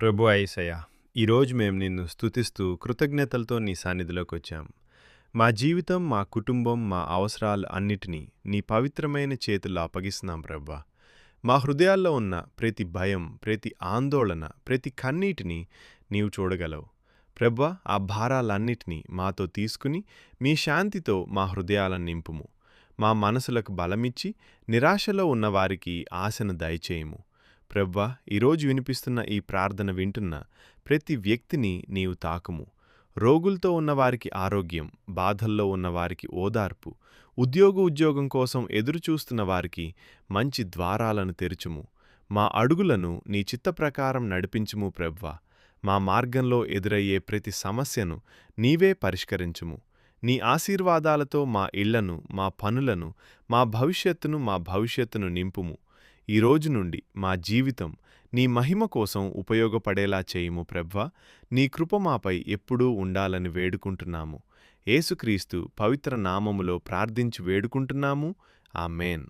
ప్రభు యేసయ్య, ఈరోజు మేము నిన్ను స్తుతిస్తూ కృతజ్ఞతలతో నీ సన్నిధిలోకొచ్చాం. మా జీవితం, మా కుటుంబం, మా అవసరాలు అన్నిటినీ నీ పవిత్రమైన చేతుల్లో అప్పగిస్తున్నాం ప్రభా. మా హృదయాల్లో ఉన్న ప్రతి భయం, ప్రతి ఆందోళన, ప్రతి కన్నీటిని నీవు చూడగలవు. ప్రభా, ఆ భారాలన్నిటినీ మాతో తీసుకుని మీ శాంతితో మా హృదయాలను నింపుము. మా మనసులకు బలమిచ్చి నిరాశలో ఉన్నవారికి ఆశను దయచేయుము. ప్రవ్వా, ఈరోజు వినిపిస్తున్న ఈ ప్రార్థన వింటున్న ప్రతి వ్యక్తిని నీవు తాకుము. రోగులతో ఉన్నవారికి ఆరోగ్యం, బాధల్లో ఉన్నవారికి ఓదార్పు, ఉద్యోగం కోసం ఎదురుచూస్తున్న వారికి మంచి ద్వారాలను తెరుచుము. మా అడుగులను నీ చిత్త ప్రకారం నడిపించుము ప్రవ్వా. మా మార్గంలో ఎదురయ్యే ప్రతి సమస్యను నీవే పరిష్కరించుము. నీ ఆశీర్వాదాలతో మా ఇళ్లను, మా పనులను, మా భవిష్యత్తును నింపుము. ఈ రోజు నుండి మా జీవితం నీ మహిమ కోసం ఉపయోగపడేలా చేయుము ప్రవ్వా. నీ కృప మాపై ఎప్పుడూ ఉండాలని వేడుకుంటున్నాము. యేసుక్రీస్తు పవిత్ర నామములో ప్రార్థించి వేడుకుంటున్నాము. ఆమేన్.